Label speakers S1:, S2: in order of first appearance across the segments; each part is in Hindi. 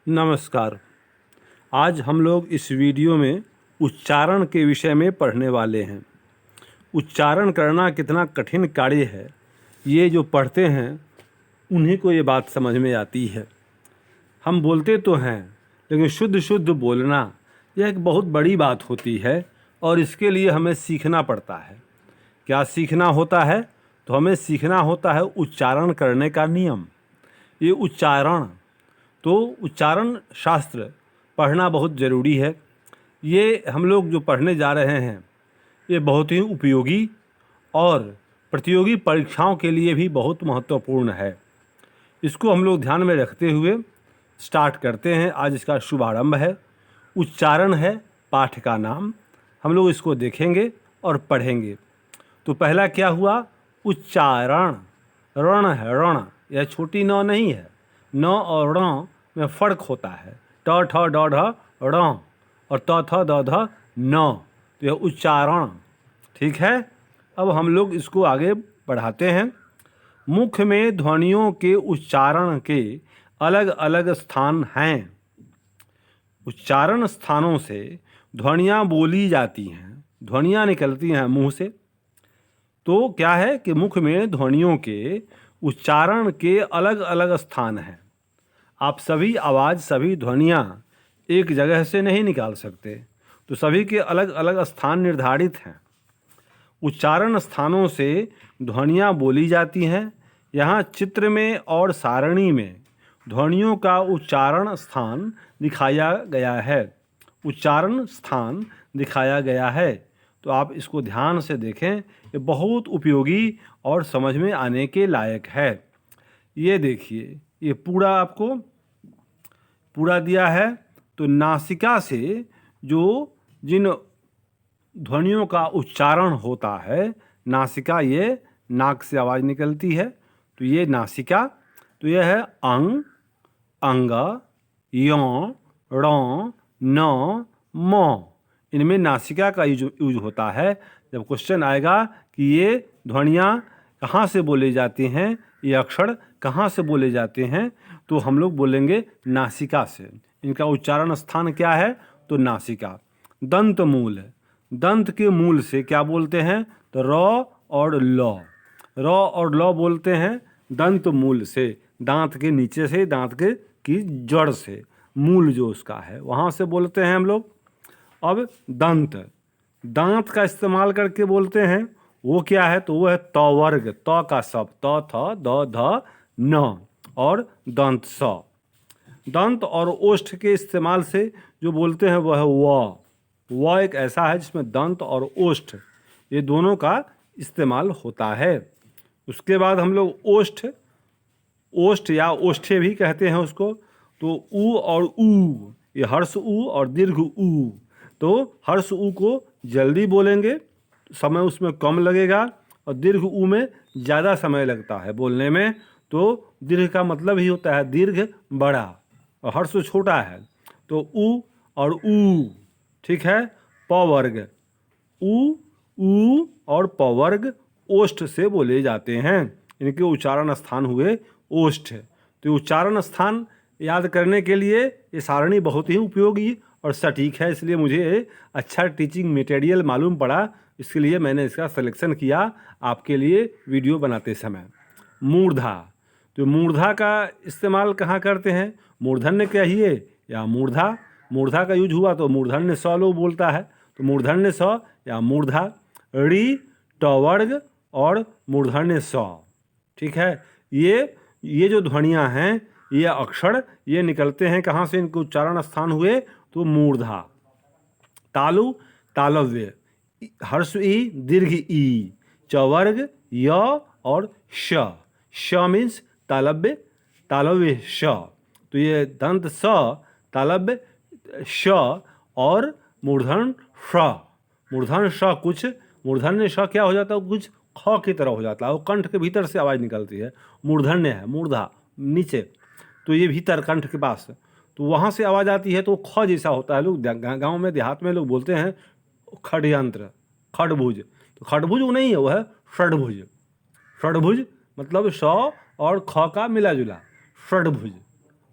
S1: नमस्कार। आज हम लोग इस वीडियो में उच्चारण के विषय में पढ़ने वाले हैं। उच्चारण करना कितना कठिन कार्य है, ये जो पढ़ते हैं उन्हीं को ये बात समझ में आती है। हम बोलते तो हैं, लेकिन शुद्ध शुद्ध बोलना यह एक बहुत बड़ी बात होती है और इसके लिए हमें सीखना पड़ता है। क्या सीखना होता है? तो हमें सीखना होता है उच्चारण करने का नियम। ये उच्चारण, तो उच्चारण शास्त्र पढ़ना बहुत ज़रूरी है। ये हम लोग जो पढ़ने जा रहे हैं ये बहुत ही उपयोगी और प्रतियोगी परीक्षाओं के लिए भी बहुत महत्वपूर्ण है। इसको हम लोग ध्यान में रखते हुए स्टार्ट करते हैं। आज इसका शुभारंभ है। उच्चारण है पाठ का नाम। हम लोग इसको देखेंगे और पढ़ेंगे। तो पहला क्या हुआ? उच्चारण। रण है, रण। यह छोटी न नहीं है। न और ण में फ़र्क होता है। ट ठ ड ढ ण और त थ द ध न। तो यह उच्चारण, ठीक है। अब हम लोग इसको आगे बढ़ाते हैं। मुख में ध्वनियों के उच्चारण के अलग अलग स्थान हैं। उच्चारण स्थानों से ध्वनियाँ बोली जाती हैं, ध्वनियाँ निकलती हैं मुंह से। तो क्या है कि मुख में ध्वनियों के उच्चारण के अलग अलग स्थान हैं। आप सभी आवाज़, सभी ध्वनियाँ एक जगह से नहीं निकाल सकते, तो सभी के अलग अलग स्थान निर्धारित हैं। उच्चारण स्थानों से ध्वनियाँ बोली जाती हैं। यहाँ चित्र में और सारणी में ध्वनियों का उच्चारण स्थान दिखाया गया है। उच्चारण स्थान दिखाया गया है, तो आप इसको ध्यान से देखें। ये बहुत उपयोगी और समझ में आने के लायक है। ये देखिए, ये पूरा आपको पूरा दिया है। तो नासिका से जो जिन ध्वनियों का उच्चारण होता है, नासिका, ये नाक से आवाज़ निकलती है, तो ये नासिका। तो यह है अंग, अंग, यों, ड़ों, न, म। इनमें नासिका का यूज होता है। जब क्वेश्चन आएगा कि ये ध्वनियाँ कहाँ से बोले जाते हैं, ये अक्षर कहाँ से बोले जाते हैं, तो हम लोग बोलेंगे नासिका से। इनका उच्चारण स्थान क्या है? तो नासिका। दंत मूल, दंत के मूल से क्या बोलते हैं? तो र और ल। र और ल बोलते हैं दंत मूल से, दांत के नीचे से, दांत के की जड़ से, मूल जो उसका है वहाँ से बोलते हैं हम लोग। अब दंत, दांत का इस्तेमाल करके बोलते हैं, वो क्या है? तो वो है त वर्ग, त का शब्द, त थ द ध न और दंत स। दंत और ओष्ठ के इस्तेमाल से जो बोलते हैं वह है व। व एक ऐसा है जिसमें दंत और ओष्ठ ये दोनों का इस्तेमाल होता है। उसके बाद हम लोग ओष्ठ, ओष्ठ या ओष्ठे भी कहते हैं उसको। तो ऊ और ऊ, ये हर्ष ऊ और दीर्घ ऊ। तो हर्ष ऊ को जल्दी बोलेंगे, समय उसमें कम लगेगा, और दीर्घ ऊ में ज़्यादा समय लगता है बोलने में। तो दीर्घ का मतलब ही होता है दीर्घ बड़ा और हर्ष छोटा है। तो ऊ और ऊ, ठीक है। प वर्ग, ऊ, ऊ और प वर्ग ओष्ठ से बोले जाते हैं। इनके उच्चारण स्थान हुए ओष्ठ। तो उच्चारण स्थान याद करने के लिए ये सारणी बहुत ही उपयोगी और सटीक है, इसलिए मुझे अच्छा टीचिंग मटेरियल मालूम पड़ा। इसके लिए मैंने इसका सिलेक्शन किया आपके लिए वीडियो बनाते समय। मूर्धा, तो मूर्धा का इस्तेमाल कहाँ करते हैं? मूर्धन्य कहिए या मूर्धा। मूर्धा का यूज हुआ तो मूर्धन्य स लोग बोलता है, तो मूर्धन्य स या मूर्धा। ऋ, ट वर्ग और मूर्धन्य स, ठीक है। ये जो ध्वनियाँ हैं, ये अक्षर, ये निकलते हैं कहाँ से? इनके उच्चारण स्थान हुए तो मूर्धा। तालु, तालव्य, हर्ष ई, दीर्घ ई, च वर्ग, य और श। श मीन्स तालव्य, तालव्य श। तो ये दंत स, तालव्य श और मूर्धन श। मूर्धन श कुछ, मूर्धन्य श क्या हो जाता है? कुछ ख की तरह हो जाता है, वो कंठ के भीतर से आवाज़ निकलती है। मूर्धन्य है, मूर्धा नीचे, तो ये भीतर कंठ के पास, तो वहाँ से आवाज़ आती है, तो ख जैसा होता है। लोग गांव में, देहात में लोग बोलते हैं खडयंत्र, खडभुज। तो खडभुज वो नहीं है, वो है षडभुज। षडभुज मतलब श और ख का मिला जुला, षडभुज।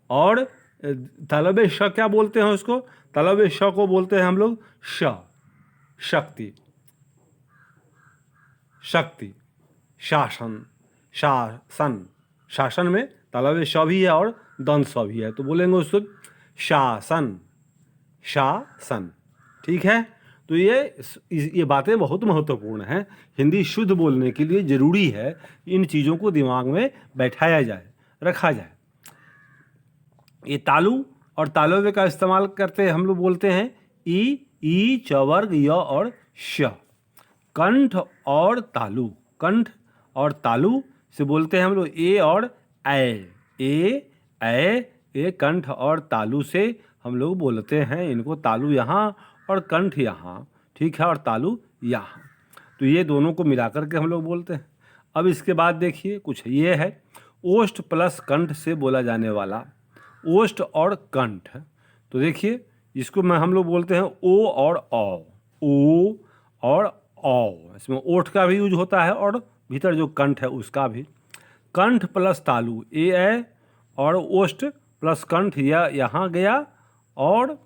S1: और तालव्य श क्या बोलते हैं उसको? तालव्य श को बोलते हैं हम लोग श, शक्ति, शक्ति, शासन, शासन, शासन में तालव्य श भी है और दंत स भी है, तो बोलेंगे उसको शासन, शासन। ठीक है, तो ये बातें बहुत महत्वपूर्ण हैं, हिंदी शुद्ध बोलने के लिए ज़रूरी है इन चीज़ों को दिमाग में बैठाया जाए, रखा जाए। ये तालु और तालव्य का इस्तेमाल करते हम लोग बोलते हैं ई, च वर्ग, य और श। कंठ और तालु, कंठ और तालु से बोलते हैं हम लोग ए और ए, ये कंठ और तालु से हम लोग बोलते हैं इनको, तालु यहाँ और कंठ यहाँ, ठीक है, और तालु यहाँ, तो ये दोनों को मिलाकर के हम लोग बोलते हैं। अब इसके बाद देखिए कुछ ये है, ओष्ठ प्लस कंठ से बोला जाने वाला, ओष्ठ और कंठ, तो देखिए इसको हम लोग बोलते हैं ओ और औ, इसमें ओठ का भी यूज होता है और भीतर जो कंठ है उसका भी। कंठ प्लस तालु ए और ओष्ठ प्लस कंठ यह यहाँ गया, और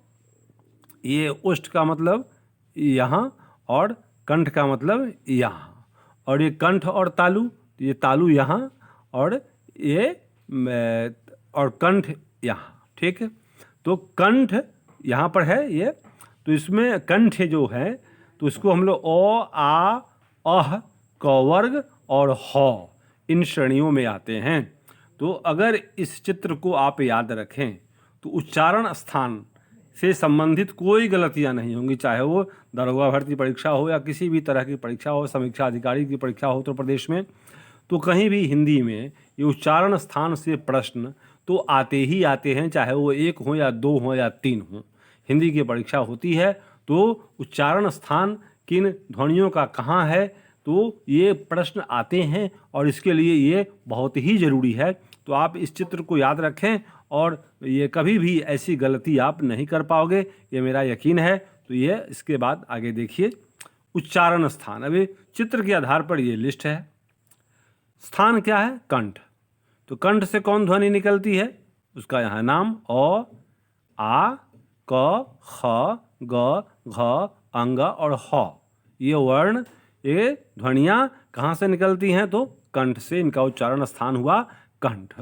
S1: ये ओष्ठ का मतलब यहाँ और कंठ का मतलब यहाँ, और ये कंठ और तालु, ये तालु यहाँ और ये और कंठ यहाँ, ठीक है। तो कंठ यहाँ पर है ये, तो इसमें कंठ जो है तो इसको हम लोग अ, आ, अह, क वर्ग और ह इन श्रेणियों में आते हैं। तो अगर इस चित्र को आप याद रखें तो उच्चारण स्थान से संबंधित कोई गलतियां नहीं होंगी, चाहे वो दरोगा भर्ती परीक्षा हो या किसी भी तरह की परीक्षा हो, समीक्षा अधिकारी की परीक्षा हो उत्तर प्रदेश में, तो कहीं भी हिंदी में ये उच्चारण स्थान से प्रश्न तो आते ही आते हैं, चाहे वो 1 हो या 2 हो या 3 हो। हिंदी की परीक्षा होती है तो उच्चारण स्थान किन ध्वनियों का कहाँ है, तो ये प्रश्न आते हैं और इसके लिए ये बहुत ही ज़रूरी है। तो आप इस चित्र को याद रखें और ये कभी भी ऐसी गलती आप नहीं कर पाओगे, ये मेरा यकीन है। तो ये इसके बाद आगे देखिए उच्चारण स्थान, अभी चित्र के आधार पर ये लिस्ट है। स्थान क्या है? कंठ। तो कंठ से कौन ध्वनि निकलती है? उसका यहाँ नाम अ, आ, क, ख, ग, घ, अंग और ह, ये वर्ण, ये ध्वनियाँ कहाँ से निकलती हैं? तो कंठ से, इनका उच्चारण स्थान हुआ कंठ।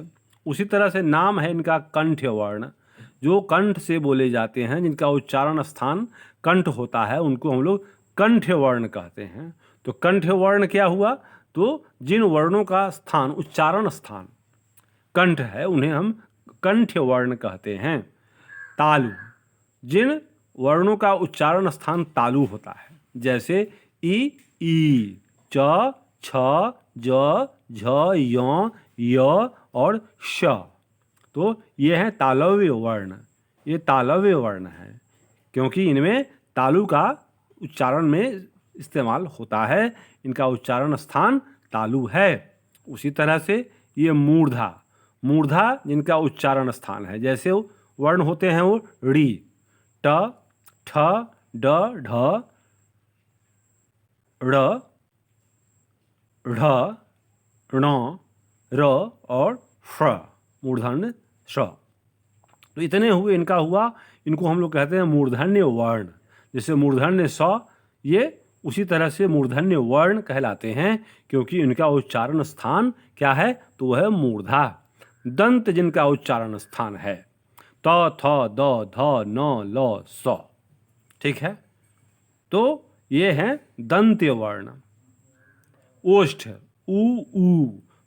S1: उसी तरह से नाम है इनका कंठ वर्ण, जो कंठ से बोले जाते हैं, जिनका उच्चारण स्थान कंठ होता है, उनको हम लोग कंठ वर्ण कहते हैं। तो कंठ वर्ण क्या हुआ? तो जिन वर्णों का स्थान, उच्चारण स्थान कंठ है, उन्हें हम कंठ वर्ण कहते हैं। तालु, जिन वर्णों का उच्चारण स्थान तालु होता है, जैसे ई, च, छ, ज, झ, य और श, तो ये हैं तालव्य वर्ण। ये तालव्य वर्ण है क्योंकि इनमें तालु का उच्चारण में इस्तेमाल होता है, इनका उच्चारण स्थान तालु है। उसी तरह से ये मूर्धा, मूर्धा जिनका उच्चारण स्थान है, जैसे वर्ण होते हैं वो ड़ी, ट, ठ, ड, ढ, ड़, ढ, ण, र और फ, मूर्धन्य श। तो इतने हुए, इनका हुआ, इनको हम लोग कहते हैं मूर्धन्य वर्ण। जैसे मूर्धन्य स, ये उसी तरह से मूर्धन्य वर्ण कहलाते हैं क्योंकि इनका उच्चारण स्थान क्या है? तो वह मूर्धा। दंत जिनका उच्चारण स्थान है, त, थ, द, ध, न, ल, स, ठीक है, तो ये हैं दंत्य वर्ण। ओष्ठ, उ,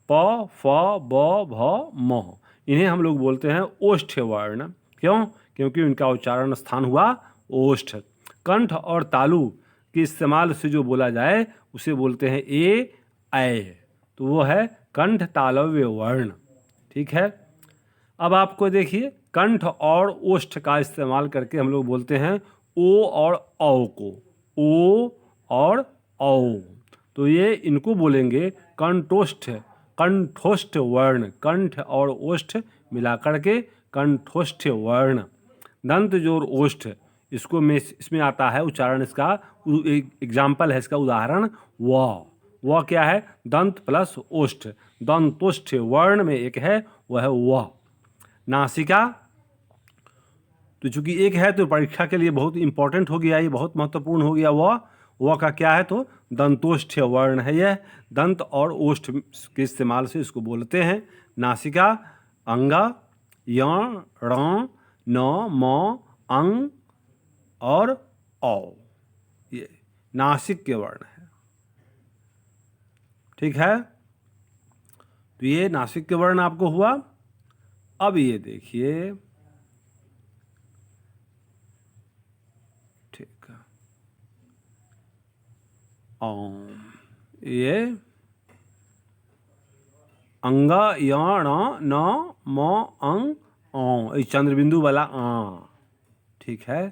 S1: प, फ, ब, भ, म, इन्हें हम लोग बोलते हैं ओष्ठ वर्ण। क्यों? क्योंकि इनका उच्चारण स्थान हुआ ओष्ठ। कंठ और तालु के इस्तेमाल से जो बोला जाए उसे बोलते हैं ए, तो वो है कंठ तालव्य वर्ण, ठीक है। अब आपको देखिए कंठ और ओष्ठ का इस्तेमाल करके हम लोग बोलते हैं ओ और औ को, ओ और औ, तो ये इनको बोलेंगे कंठोष्ठ, कंठोष्ठ वर्ण। कंठ और ओष्ठ मिलाकर के कंठोष्ठ वर्ण। दंत जोर ओष्ठ, इसको में इसमें आता है उच्चारण, इसका एग्जाम्पल है, इसका उदाहरण व क्या है? दंत प्लस ओष्ठ, दंतोष्ठ वर्ण में एक है, वह है व। नासिका तो चूंकि एक है तो परीक्षा के लिए बहुत इंपॉर्टेंट हो गया, ये बहुत महत्वपूर्ण हो गया। वह का क्या है, तो दंतोष्ठ्य वर्ण है यह। दंत और ओष्ठ के इस्तेमाल से इसको बोलते हैं। नासिका, अंगा, य, ण, न, म, अंग और औ, ये नासिक के वर्ण है। ठीक है, तो ये नासिक के वर्ण आपको हुआ। अब ये देखिए, ठीक है, ये अंगा, य, ण, न, म, अंग, औ, ये चंद्रबिंदु वाला आ। ठीक है,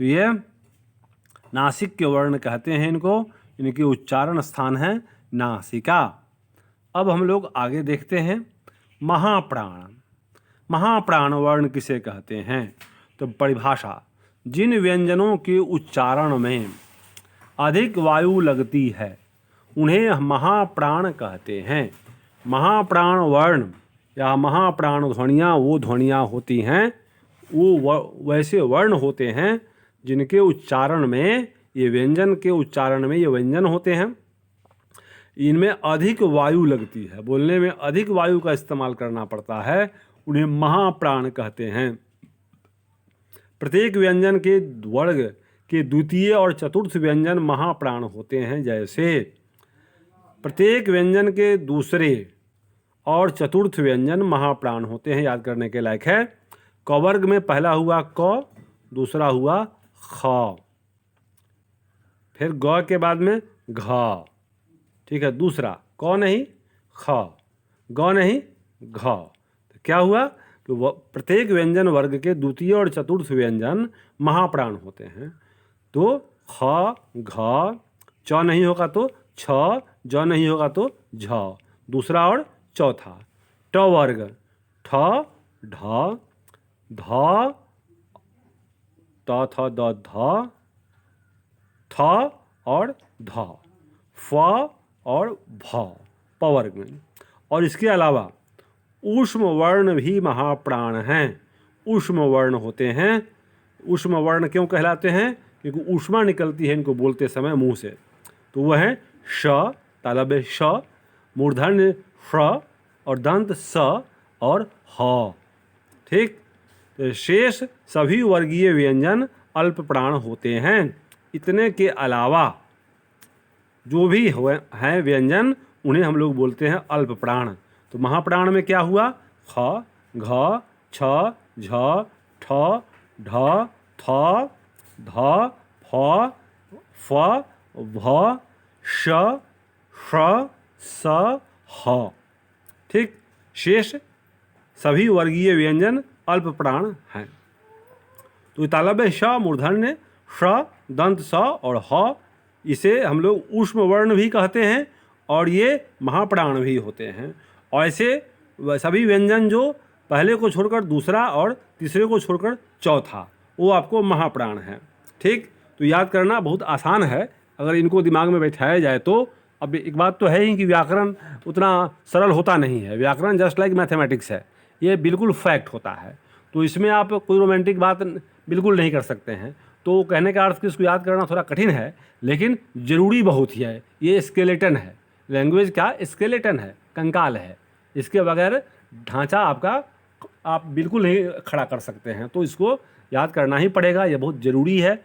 S1: तो ये नासिक के वर्ण कहते हैं इनको, इनके उच्चारण स्थान है नासिका। अब हम लोग आगे देखते हैं महाप्राण। महाप्राण वर्ण किसे कहते हैं, तो परिभाषा, जिन व्यंजनों के उच्चारण में अधिक वायु लगती है उन्हें महाप्राण कहते हैं। महाप्राण वर्ण या महाप्राण ध्वनियाँ वो ध्वनियाँ होती हैं, वो वैसे वर्ण होते हैं जिनके उच्चारण में, ये व्यंजन के उच्चारण में ये व्यंजन होते हैं, इनमें अधिक वायु लगती है, बोलने में अधिक वायु का इस्तेमाल करना पड़ता है, उन्हें महाप्राण कहते हैं। प्रत्येक व्यंजन के वर्ग के द्वितीय और चतुर्थ व्यंजन महाप्राण होते हैं। जैसे प्रत्येक व्यंजन के दूसरे और चतुर्थ व्यंजन महाप्राण होते हैं, याद करने के लायक है। क वर्ग में पहला हुआ क, दूसरा हुआ ख, फिर ग के बाद में घ। ठीक है, दूसरा क नहीं ख, ग नहीं घ। तो क्या हुआ कि प्रत्येक व्यंजन वर्ग के द्वितीय और चतुर्थ व्यंजन महाप्राण होते हैं। तो ख, घ, च नहीं होगा तो छ, ज नहीं होगा तो झ, दूसरा और चौथा। ट वर्ग ठ, ढ, ध, त, थ, द, ध, थ और ध, फ और भ, प वर्ग में। और इसके अलावा ऊष्म वर्ण भी महाप्राण हैं। ऊष्म वर्ण होते हैं। ऊष्म वर्ण क्यों कहलाते हैं, क्योंकि ऊष्मा निकलती है इनको बोलते समय मुंह से। तो वह है श, तालव्य श, मूर्धन्य फ और दंत स और ह। ठीक, तो शेष सभी वर्गीय व्यंजन अल्प प्राण होते हैं। इतने के अलावा जो भी हैं व्यंजन उन्हें हम लोग बोलते हैं अल्प प्राण। तो महाप्राण में क्या हुआ, ख, घ, छ, झ, ठ, ढ, थ, ध, फ, फ, भ, श, ष, स, ह। ठीक, शेष सभी वर्गीय व्यंजन अल्प प्राण हैं। तो तालव्य श, मूर्धन्य ष, दंत स और ह, इसे हम लोग ऊष्म वर्ण भी कहते हैं और ये महाप्राण भी होते हैं। और ऐसे सभी व्यंजन जो पहले को छोड़कर दूसरा और तीसरे को छोड़कर चौथा, वो आपको महाप्राण है। ठीक, तो याद करना बहुत आसान है अगर इनको दिमाग में बैठाया जाए तो। अब एक बात तो है ही कि व्याकरण उतना सरल होता नहीं है। व्याकरण जस्ट लाइक मैथमेटिक्स है, ये बिल्कुल फैक्ट होता है। तो इसमें आप कोई रोमांटिक बात बिल्कुल नहीं कर सकते हैं। तो कहने का अर्थ कि इसको याद करना थोड़ा कठिन है, लेकिन ज़रूरी बहुत ही है। ये स्केलेटन है, लैंग्वेज का स्केलेटन है, कंकाल है। इसके बगैर ढांचा आपका आप बिल्कुल नहीं खड़ा कर सकते हैं। तो इसको याद करना ही पड़ेगा, ये बहुत ज़रूरी है।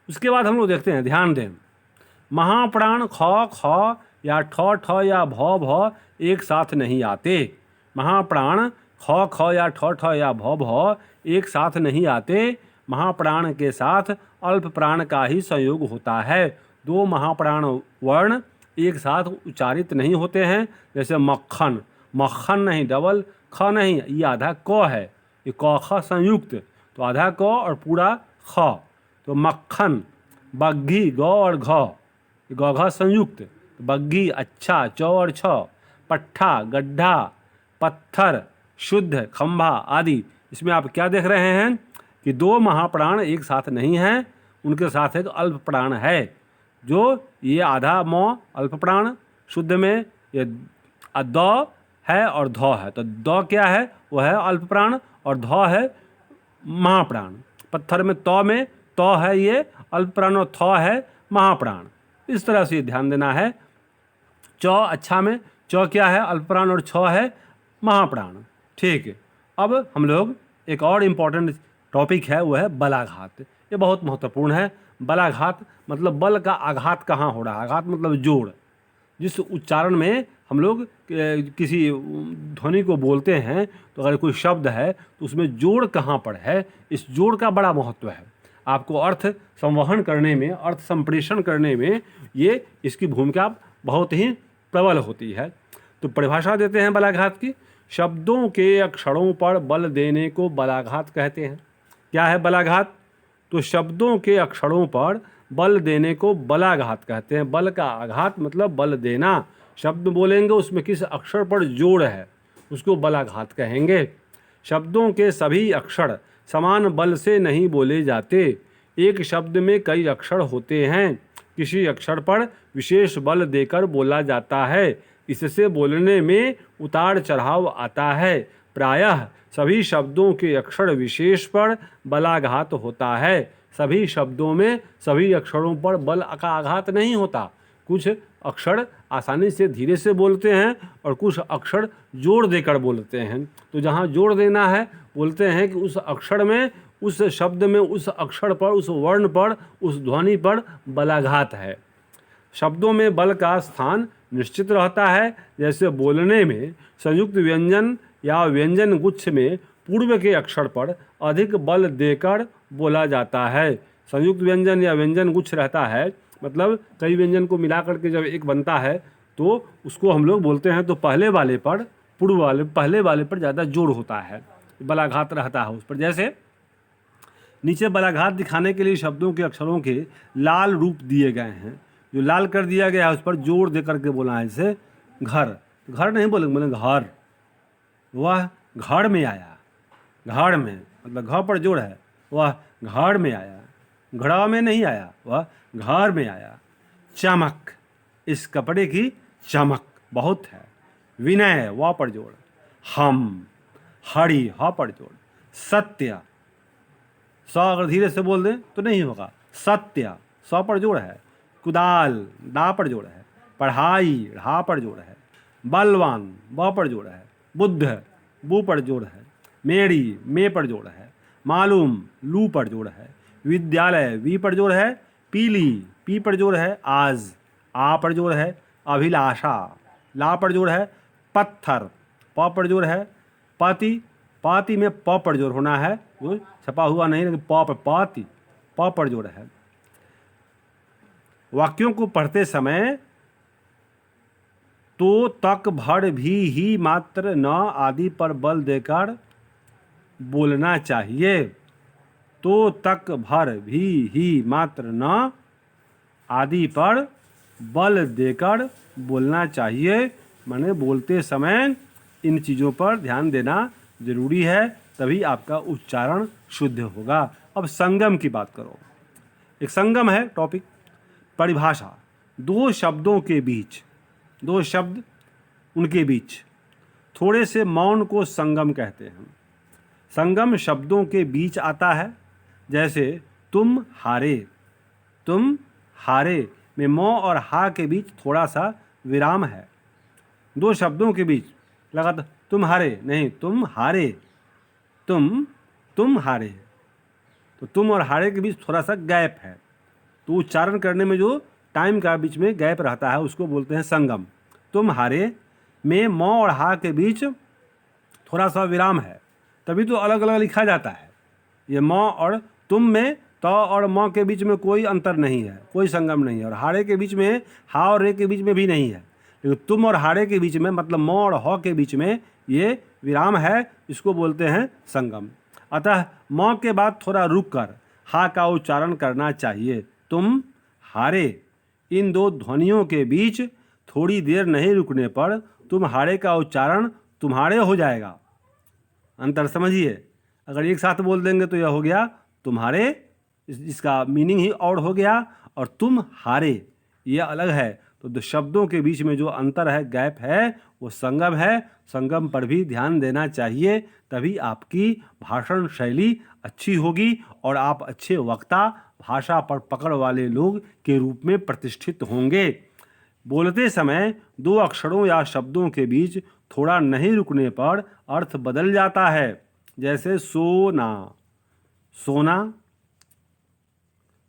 S1: उसके बाद हम लोग देखते हैं, ध्यान दें, महाप्राण ख, ख या ठ, ठ या भ, भ एक साथ नहीं आते। महाप्राण ख, ख या ठ, ठ या भ, भ एक साथ नहीं आते। महाप्राण के साथ अल्प प्राण का ही संयोग होता है। दो महाप्राण वर्ण एक साथ उच्चारित नहीं होते हैं। जैसे मक्खन, मक्खन नहीं, डबल ख नहीं, ये आधा क है, ये क ख संयुक्त, तो आधा क और पूरा ख, तो मक्खन। बग्घी, ग और घ, ग घ संयुक्त, बग्घी, अच्छा, च और छ। पट्ठा, गड्ढा, पत्थर, शुद्ध, खंभा आदि। इसमें आप क्या देख रहे हैं कि दो महाप्राण एक साथ नहीं हैं, उनके साथ एक अल्प प्राण है। जो ये आधा म अल्प प्राण, शुद्ध में ये द है और ध है। तो द क्या है, वह है अल्प प्राण, और ध है महाप्राण। पत्थर में तौ है ये अल्प प्राण और थौ है महाप्राण। इस तरह से ध्यान देना है। चौ अच्छा में चौ क्या है? अल्प प्राण और छौ है महाप्राण। ठीक है, अब हम लोग एक और इम्पॉर्टेंट टॉपिक है, वो है बलाघात। ये बहुत महत्वपूर्ण है। बलाघात मतलब बल का आघात कहाँ हो रहा है। आघात मतलब जोड़। जिस उच्चारण में हम लोग किसी ध्वनि को बोलते हैं, तो अगर कोई शब्द है तो उसमें जोड़ कहाँ पर है, इस जोड़ का बड़ा महत्व है। आपको अर्थ संवहन करने में, अर्थ संप्रेषण करने में ये इसकी भूमिका बहुत ही प्रबल होती है। तो परिभाषा देते हैं बलाघात की। शब्दों के अक्षरों पर बल देने को बलाघात कहते हैं। क्या है बलाघात? तो शब्दों के अक्षरों पर बल देने को बलाघात कहते हैं। बल का आघात मतलब बल देना। शब्द बोलेंगे उसमें किस अक्षर पर जोड़ है, उसको बलाघात कहेंगे। शब्दों के सभी अक्षर समान बल से नहीं बोले जाते। एक शब्द में कई अक्षर होते हैं, किसी अक्षर पर विशेष बल देकर बोला जाता है। इससे बोलने में उतार चढ़ाव आता है। प्रायः सभी शब्दों के अक्षर विशेष पर बलाघात होता है। सभी शब्दों में सभी अक्षरों पर बल का आघात नहीं होता। कुछ अक्षर आसानी से धीरे से बोलते हैं और कुछ अक्षर जोड़ देकर बोलते हैं। तो जहाँ जोड़ देना है, बोलते हैं कि उस अक्षर में, उस शब्द में, उस अक्षर पर, उस वर्ण पर, उस ध्वनि पर बलाघात है। शब्दों में बल का स्थान निश्चित रहता है। जैसे बोलने में संयुक्त व्यंजन या व्यंजन गुच्छ में पूर्व के अक्षर पर अधिक बल देकर बोला जाता है। संयुक्त व्यंजन या व्यंजन गुच्छ रहता है, मतलब कई व्यंजन को मिला करके जब एक बनता है तो उसको हम लोग बोलते हैं, तो पहले वाले पर, पहले वाले पर ज़्यादा जोड़ होता है, बलाघात रहता है उस पर। जैसे नीचे बलाघात दिखाने के लिए शब्दों के अक्षरों के लाल रूप दिए गए हैं। जो लाल कर दिया गया है उस पर जोड़ दे करके बोला है। जैसे घर, घर नहीं बोलेंगे, बोलेंगे घर। वह घर में आया, घर में मतलब घर पर जोड़ है। वह घर में आया, घड़ा में नहीं आया, वह घर में आया। चमक, इस कपड़े की चमक बहुत है। विनय, वह पर जोड़। हम, हरि, ह पर जोड़। सत्य, स अगर धीरे से बोल दें तो नहीं होगा। सत्य, स पर जोड़ है। कुदाल, दा पर जोड़ है। पढ़ाई, ढ़ा पर जोड़ है। बलवान, ब पर जोड़ है। बुद्ध, बू पर जोड़ है। मेरी, में पर जोड़ है। मालूम, लू पर जोड़ है। विद्यालय, वी पर जोड़ है। पीली, पी पर जोड़ है। आज, आ पर जोड़ है। अभिलाषा, ला पर जोड़ है। पत्थर, प पर जोड़ है। पाती, पाती में प पर जोड़ होना है, वो छपा हुआ नहीं, लेकिन प पर, पाती, प पर जोड़ है। वाक्यों को पढ़ते समय तो, तक, भर, भी, ही, मात्र, न आदि पर बल देकर बोलना चाहिए। तो, तक, भर, भी, ही, मात्र, न आदि पर बल देकर बोलना चाहिए। माने बोलते समय इन चीज़ों पर ध्यान देना जरूरी है, तभी आपका उच्चारण शुद्ध होगा। अब संगम की बात करो। एक संगम है टॉपिक। परिभाषा, दो शब्दों के बीच, दो शब्द उनके बीच थोड़े से मौन को संगम कहते हैं। संगम शब्दों के बीच आता है। जैसे तुम हारे, तुम हारे में मौ और हा के बीच थोड़ा सा विराम है। दो शब्दों के बीच लगातार तुम हारे नहीं, तुम हारे, तुम हारे, तो तुम और हारे के बीच थोड़ा सा गैप है। तो उच्चारण करने में जो टाइम का बीच में गैप रहता है उसको बोलते हैं संगम। तुम हारे में मौ और हा के बीच थोड़ा सा विराम है, तभी तो अलग अलग लिखा जाता है। ये मौ और तुम में त और म के बीच में कोई अंतर नहीं है, कोई संगम नहीं है। और हारे के बीच में हा और रे के बीच में भी नहीं है, लेकिन तुम और हारे के बीच में मतलब म और ह के बीच में ये विराम है, इसको बोलते हैं संगम। अतः म के बाद थोड़ा रुक कर हा का उच्चारण करना चाहिए। तुम हारे, इन दो ध्वनियों के बीच थोड़ी देर नहीं रुकने पर तुम हारे का उच्चारण तुम्हारे हो जाएगा। अंतर समझिए। अगर एक साथ बोल देंगे तो यह हो गया तुम्हारे, इसका मीनिंग ही और हो गया। और तुम हारे, यह अलग है। तो शब्दों के बीच में जो अंतर है, गैप है, वो संगम है। संगम पर भी ध्यान देना चाहिए, तभी आपकी भाषण शैली अच्छी होगी और आप अच्छे वक्ता, भाषा पर पकड़ वाले लोग के रूप में प्रतिष्ठित होंगे। बोलते समय दो अक्षरों या शब्दों के बीच थोड़ा नहीं रुकने पर अर्थ बदल जाता है। जैसे सोना, सोना,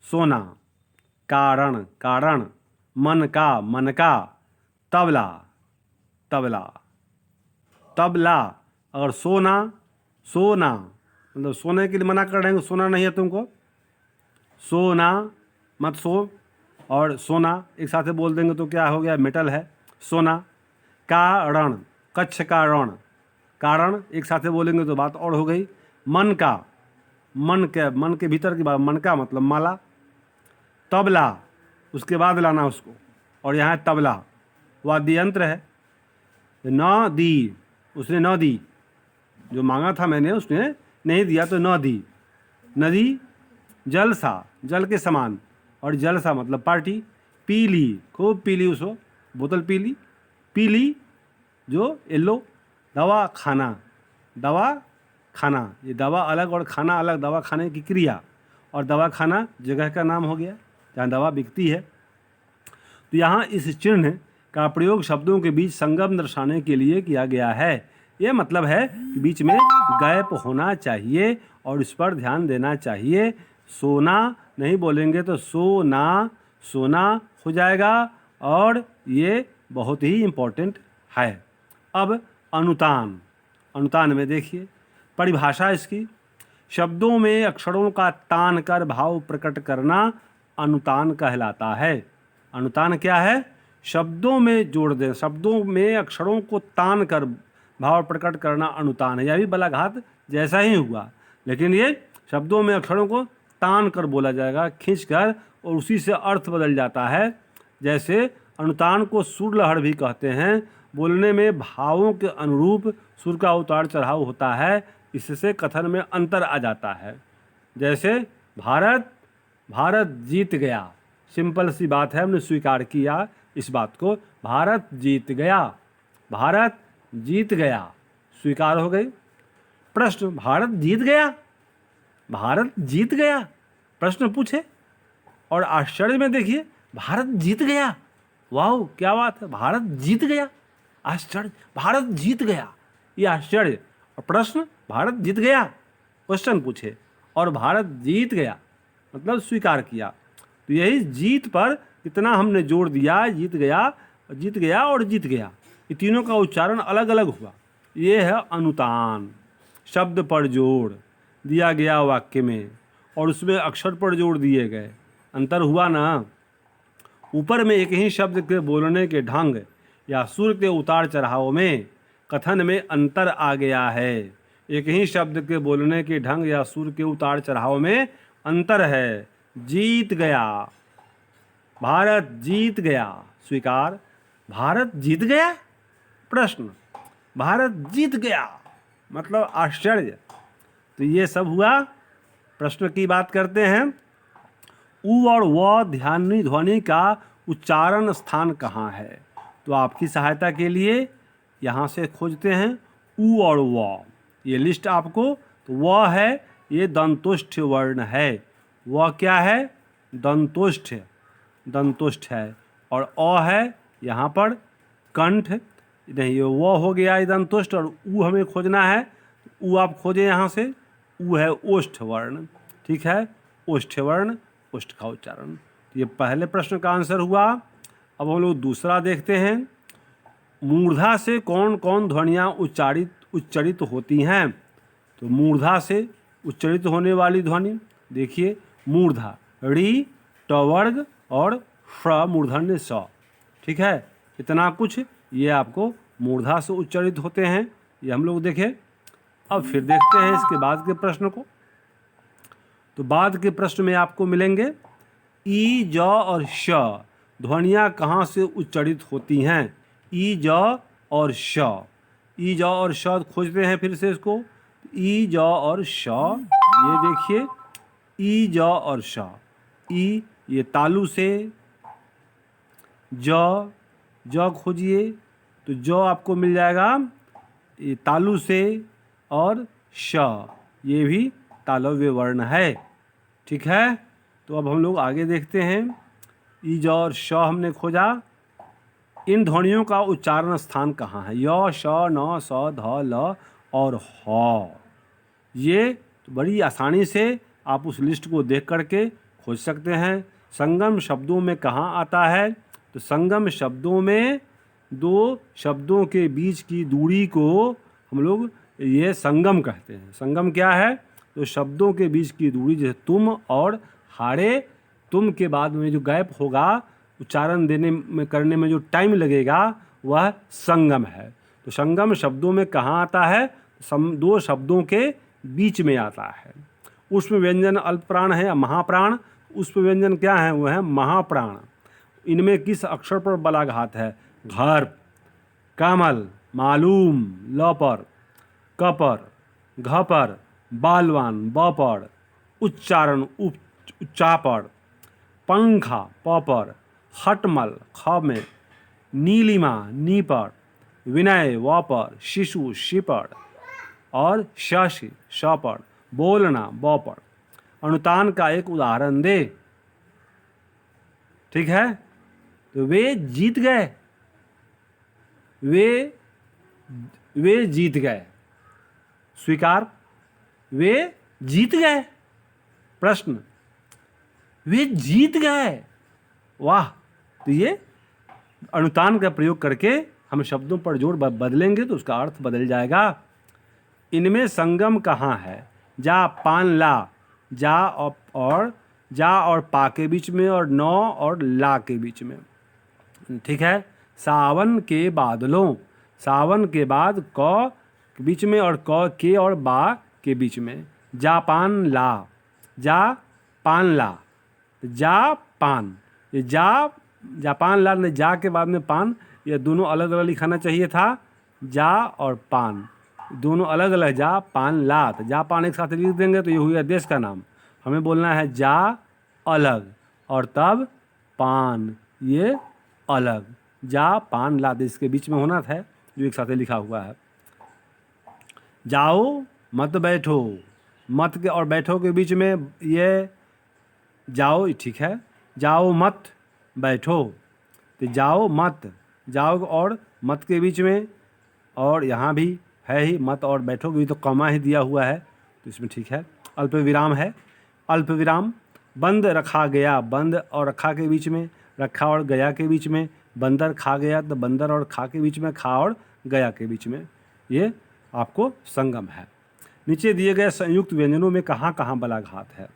S1: सोना, कारण, कारण, मन का, तबला, तबला, तबला। अगर सोना, सोना मतलब सोने के लिए मना कर रहे हैं, सोना नहीं है तुमको, सोना मत सो, और सोना एक साथ बोल देंगे तो क्या हो गया, मेटल है, सोना। कारण, कच्छ का रण, कारण एक साथ बोलेंगे तो बात और हो गई। मन का, मन के भीतर की बात, मन का मतलब माला। तबला, उसके बाद लाना उसको, और यहाँ तबला वाद्य यंत्र है। न दी, उसने न दी, जो मांगा था मैंने उसने नहीं दिया तो न दी। नदी, जल सा, जल के समान, और जल सा मतलब पार्टी। पीली, खूब पीली उसको, बोतल पीली, पीली जो येलो। दवा खाना, दवा खाना, ये दवा अलग और खाना अलग, दवा खाने की क्रिया, और दवा खाना जगह का नाम हो गया जहाँ दवा बिकती है। तो यहाँ इस चिन्ह का प्रयोग शब्दों के बीच संगम दर्शाने के लिए किया गया है। ये मतलब है कि बीच में गैप होना चाहिए और इस पर ध्यान देना चाहिए। सोना नहीं बोलेंगे तो सोना, सोना हो जाएगा, और ये बहुत ही इम्पोर्टेंट है। अब अनुतान, अनुतान में देखिए परिभाषा इसकी, शब्दों में अक्षरों का तान कर भाव प्रकट करना अनुतान कहलाता है। अनुतान क्या है? शब्दों में जोड़ दें, शब्दों में अक्षरों को तान कर भाव प्रकट करना अनुतान है। यह भी बलाघात जैसा ही हुआ, लेकिन ये शब्दों में अक्षरों को तान कर बोला जाएगा, खींच कर, और उसी से अर्थ बदल जाता है। जैसे अनुतान को सुर लहर भी कहते हैं। बोलने में भावों के अनुरूप सुर का उतार चढ़ाव होता है, इससे कथन में अंतर आ जाता है। जैसे भारत, भारत जीत गया, सिंपल सी बात है, हमने स्वीकार किया इस बात को, भारत जीत गया, भारत जीत गया, स्वीकार हो गई। प्रश्न, भारत जीत गया, भारत जीत गया, प्रश्न पूछे, और आश्चर्य में देखिए भारत जीत गया, वाह क्या बात है, भारत जीत गया, आश्चर्य, भारत जीत गया, ये आश्चर्य, और प्रश्न भारत जीत गया, क्वेश्चन पूछे, और भारत जीत गया मतलब स्वीकार किया। तो यही जीत पर कितना हमने जोर दिया, जीत गया, जीत गया और जीत गया, ये तीनों का उच्चारण अलग अलग हुआ। ये है अनुतान। शब्द पर जोर दिया गया वाक्य में, और उसमें अक्षर पर जोर दिए गए, अंतर हुआ ना। ऊपर में एक ही शब्द के बोलने के ढंग या सुर के उतार चढ़ाव में कथन में अंतर आ गया है। एक ही शब्द के बोलने के ढंग या सुर के उतार चढ़ाव में अंतर है। जीत गया, भारत जीत गया, स्वीकार, भारत जीत गया, प्रश्न, भारत जीत गया मतलब आश्चर्य। तो ये सब हुआ। प्रश्न की बात करते हैं। उ और व ध्वनि का उच्चारण स्थान कहाँ है? तो आपकी सहायता के लिए यहाँ से खोजते हैं उ और व, ये लिस्ट आपको। तो व है, ये दंतुष्ठ वर्ण है। व क्या है? दंतुष्ठ, दंतुष्ठ है। और अ है यहाँ पर कंठ, नहीं ये व हो गया ये दंतुष्ठ, और उ हमें खोजना है। उ आप खोजें यहाँ से, उ है ओष्ठ वर्ण, ठीक है, ओष्ठ वर्ण, ओष्ठ का उच्चारण। ये पहले प्रश्न का आंसर हुआ। अब हम लोग दूसरा देखते हैं। मूर्धा से कौन कौन ध्वनियाँ उच्चरित होती हैं? तो मूर्धा से उच्चरित होने वाली ध्वनि देखिए, मूर्धा, री, ट वर्ग और फ मूर्धन्य स, ठीक है, इतना कुछ ये आपको मूर्धा से उच्चरित होते हैं, ये हम लोग देखें। अब फिर देखते हैं इसके बाद के प्रश्न को। तो बाद के प्रश्न में आपको मिलेंगे ई, ज और श ध्वनियाँ कहाँ से उच्चरित होती हैं? ई, ज और श, ई, ज और श खोजते हैं फिर से इसको। ई, ज और श, ये देखिए ई, ज और श। ई ये तालु से, ज खोजिए तो ज आपको मिल जाएगा ये तालु से, और श ये भी तालव्य वर्ण है। ठीक है, तो अब हम लोग आगे देखते हैं। ई ज और श हमने खोजा। इन ध्वनियों का उच्चारण स्थान कहाँ है? य, श, न, स, ध, ल और ह। ये बड़ी आसानी से आप उस लिस्ट को देख करके खोज सकते हैं। संगम शब्दों में कहाँ आता है? तो संगम शब्दों में दो शब्दों के बीच की दूरी को हम लोग ये संगम कहते हैं। संगम क्या है? तो शब्दों के बीच की दूरी, जैसे तुम और हारे, तुम के बाद में जो गैप होगा, उच्चारण देने में करने में जो टाइम लगेगा, वह संगम है। तो संगम शब्दों में कहाँ आता है? दो शब्दों के बीच में आता है। उष्म व्यंजन अल्प प्राण है या महाप्राण? उष्म व्यंजन क्या है? वह है महाप्राण। इनमें किस अक्षर पर बलाघात है? घर, कमल, मालूम ल पर, क पर, घ पर, बालवान ब पर, उच्चारण उच्चा पर, पंखा प पर, खटमल ख में, नीलिमा नी पर, विनय व पर, शिशु शि पर और शशि श पर, बोलना ब पर। अनुतान का एक उदाहरण दे। ठीक है, तो वे जीत गए, वे जीत गए। स्वीकार, वे जीत गए। प्रश्न, वे जीत गए। वाह, तो ये अनुतान का प्रयोग करके हम शब्दों पर जोड़ बदलेंगे तो उसका अर्थ बदल जाएगा। इनमें संगम कहाँ है? जा, पान, ला, जा और पा के बीच में, और नौ और ला के बीच में। ठीक है, सावन के बादलों, सावन के बाद क के बीच में और क के और बा के बीच में। जापान ला, जा पान ला, जा पान, ये जापान ला ने जा के बाद में पान, ये दोनों अलग अलग लिखाना चाहिए था। जा और पान दोनों अलग अलग, जा पान ला, तो जा पान एक साथ लिख देंगे तो ये हुआ देश का नाम। हमें बोलना है जा अलग और तब पान ये अलग। जा पान ला, देश के बीच में होना था जो एक साथ लिखा हुआ है। जाओ मत बैठो, मत के और बैठो के बीच में ये जाओ, ठीक है। जाओ मत बैठो, तो जाओ मत, जाओ और मत के बीच में, और यहाँ भी है ही मत और बैठो भी, तो कमा ही दिया हुआ है तो इसमें ठीक है। अल्प विराम है, अल्प विराम। बंद रखा गया, बंद और रखा के बीच में, रखा और गया के बीच में। बंदर खा गया, तो बंदर और खा के बीच में, खा और गया के बीच में, ये आपको संगम है। नीचे दिए गए संयुक्त व्यंजनों में कहाँ कहाँ बलाघात है?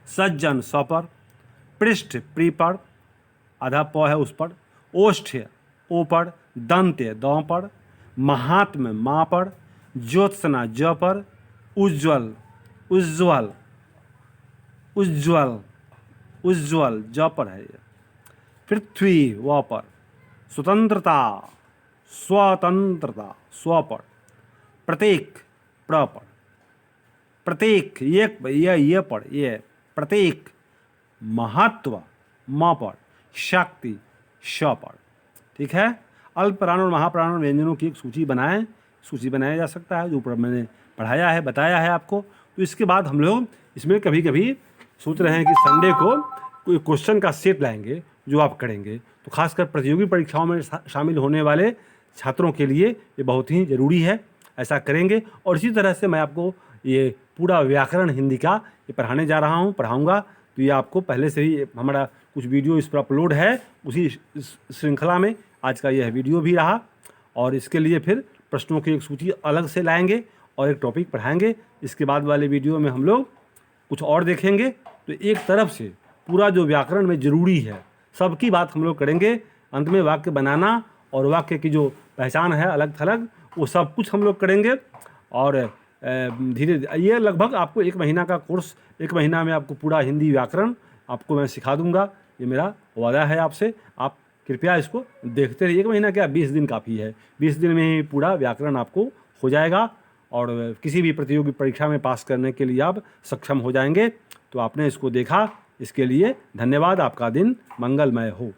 S1: सज्जन स पर, पृष्ठ प्री पर, आधा प है उस पर, ओष्ठ्य ओ पर, दंत्य द पर, महात्म माँ पर, ज्योत्सना ज पर, उज्ज्वल उज्ज्वल उज्ज्वल उज्ज्वल ज पर है। पृथ्वी व पर, स्वतंत्रता स्वतंत्रता स्व पर, प्रत्येक प्र पर, प्रत्येक ये पर, ये प्रत्येक, महत्व म पर, शक्ति श पर। ठीक है, अल्प प्राण और महाप्राण व्यंजनों की एक सूची बनाएं, सूची बनाया जा सकता है जो ऊपर मैंने पढ़ाया है, बताया है आपको। तो इसके बाद हम लोग इसमें कभी कभी सोच रहे हैं कि संडे को कोई क्वेश्चन का सेट लाएंगे जो आप करेंगे, तो खासकर प्रतियोगी परीक्षाओं में शामिल होने वाले छात्रों के लिए ये बहुत ही ज़रूरी है, ऐसा करेंगे। और इसी तरह से मैं आपको ये पूरा व्याकरण हिंदी का ये पढ़ाने जा रहा हूँ, पढ़ाऊँगा। तो ये आपको पहले से ही हमारा कुछ वीडियो इस पर अपलोड है, उसी श्रृंखला में आज का यह वीडियो भी रहा। और इसके लिए फिर प्रश्नों की एक सूची अलग से लाएंगे और एक टॉपिक पढ़ाएंगे। इसके बाद वाले वीडियो में हम लोग कुछ और देखेंगे। तो एक तरफ से पूरा जो व्याकरण में ज़रूरी है सबकी बात हम लोग करेंगे। अंत में वाक्य बनाना और वाक्य की जो पहचान है अलग थलग, वो सब कुछ हम लोग करेंगे। और धीरे ये लगभग आपको 1 महीना का कोर्स, 1 महीना में आपको पूरा हिंदी व्याकरण आपको मैं सिखा दूंगा, ये मेरा वादा है आपसे। आप कृपया इसको देखते रहिए। 1 महीना क्या, 20 दिन काफ़ी है। 20 दिन में ही पूरा व्याकरण आपको हो जाएगा और किसी भी प्रतियोगी परीक्षा में पास करने के लिए आप सक्षम हो जाएंगे। तो आपने इसको देखा, इसके लिए धन्यवाद। आपका दिन मंगलमय हो।